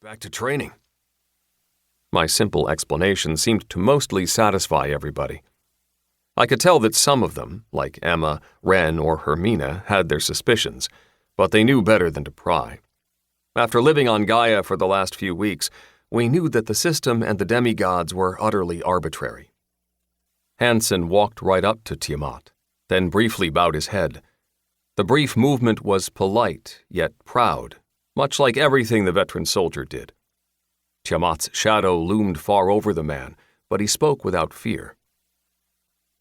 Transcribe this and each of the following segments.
Back to training. My simple explanation seemed to mostly satisfy everybody. I could tell that some of them, like Emma, Ren, or Hermina, had their suspicions, but they knew better than to pry. After living on Gaea for the last few weeks, we knew that the system and the demigods were utterly arbitrary. Hansen walked right up to Tiamat, then briefly bowed his head. The brief movement was polite, yet proud, much like everything the veteran soldier did. Tiamat's shadow loomed far over the man, but he spoke without fear.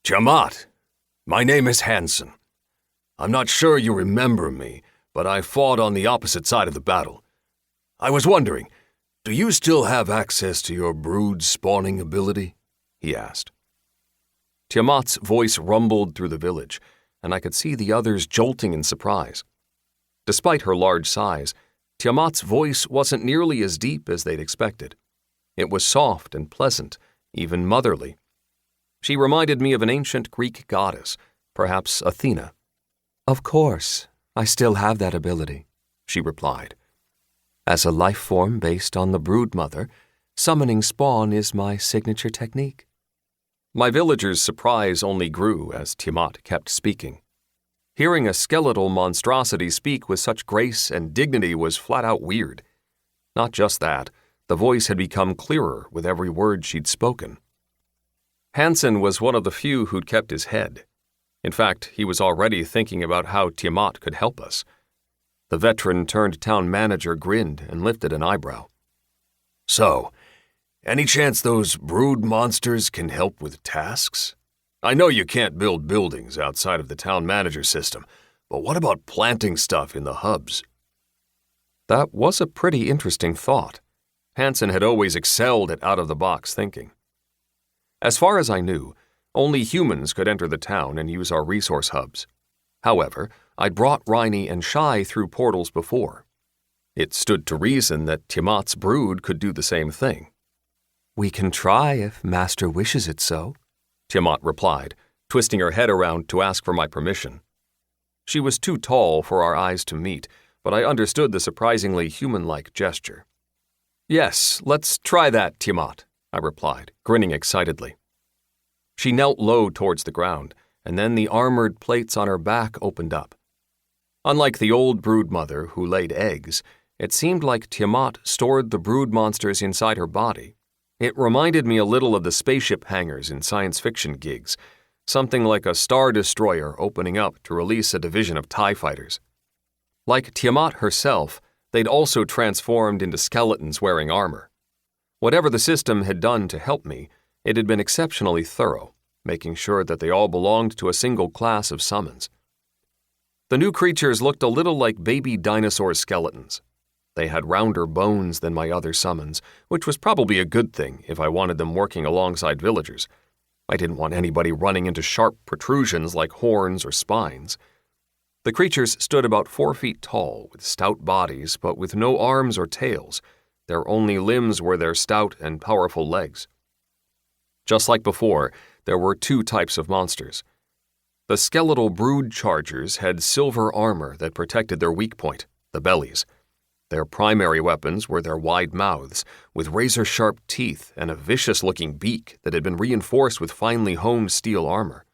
Tiamat, my name is Hansen. I'm not sure you remember me, but I fought on the opposite side of the battle. I was wondering, do you still have access to your brood spawning ability? He asked. Tiamat's voice rumbled through the village, and I could see the others jolting in surprise. Despite her large size, Tiamat's voice wasn't nearly as deep as they'd expected. It was soft and pleasant, even motherly. She reminded me of an ancient Greek goddess, perhaps Athena. Of course, I still have that ability, she replied. As a life form based on the brood mother, summoning spawn is my signature technique. My villagers' surprise only grew as Tiamat kept speaking. Hearing a skeletal monstrosity speak with such grace and dignity was flat out weird. Not just that, the voice had become clearer with every word she'd spoken. Hansen was one of the few who'd kept his head. In fact, he was already thinking about how Tiamat could help us. The veteran-turned-town manager grinned and lifted an eyebrow. So, any chance those brood monsters can help with tasks? I know you can't build buildings outside of the town manager system, but what about planting stuff in the hubs? That was a pretty interesting thought. Hansen had always excelled at out-of-the-box thinking. As far as I knew, only humans could enter the town and use our resource hubs. However, I'd brought Riney and Shai through portals before. It stood to reason that Tiamat's brood could do the same thing. We can try if Master wishes it so, Tiamat replied, twisting her head around to ask for my permission. She was too tall for our eyes to meet, but I understood the surprisingly human-like gesture. Yes, let's try that, Tiamat, I replied, grinning excitedly. She knelt low towards the ground, and then the armored plates on her back opened up. Unlike the old brood mother who laid eggs, it seemed like Tiamat stored the brood monsters inside her body. It reminded me a little of the spaceship hangars in science fiction gigs, something like a star destroyer opening up to release a division of TIE fighters. Like Tiamat herself, they'd also transformed into skeletons wearing armor. Whatever the system had done to help me, it had been exceptionally thorough, making sure that they all belonged to a single class of summons. The new creatures looked a little like baby dinosaur skeletons. They had rounder bones than my other summons, which was probably a good thing if I wanted them working alongside villagers. I didn't want anybody running into sharp protrusions like horns or spines. The creatures stood about 4 feet tall, with stout bodies, but with no arms or tails. Their only limbs were their stout and powerful legs. Just like before, there were 2 types of monsters. The skeletal brood chargers had silver armor that protected their weak point, the bellies. Their primary weapons were their wide mouths, with razor-sharp teeth and a vicious-looking beak that had been reinforced with finely honed steel armor.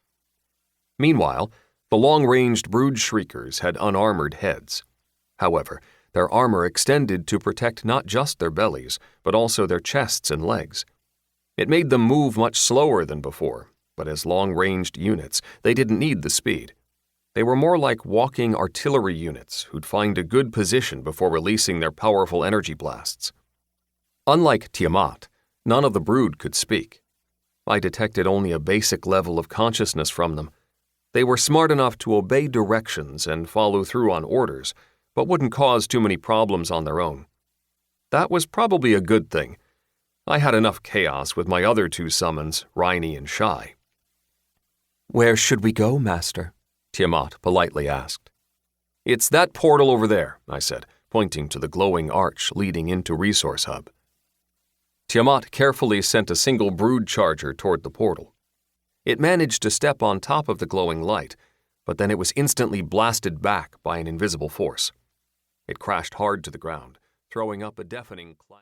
Meanwhile, the long-ranged brood shriekers had unarmored heads. However, their armor extended to protect not just their bellies, but also their chests and legs. It made them move much slower than before, but as long-ranged units, they didn't need the speed. They were more like walking artillery units who'd find a good position before releasing their powerful energy blasts. Unlike Tiamat, none of the brood could speak. I detected only a basic level of consciousness from them. They were smart enough to obey directions and follow through on orders, but wouldn't cause too many problems on their own. That was probably a good thing. I had enough chaos with my other 2 summons, Riney and Shai. Where should we go, Master? Tiamat politely asked. It's that portal over there, I said, pointing to the glowing arch leading into Resource Hub. Tiamat carefully sent a single brood charger toward the portal. It managed to step on top of the glowing light, but then it was instantly blasted back by an invisible force. It crashed hard to the ground, throwing up a deafening clap.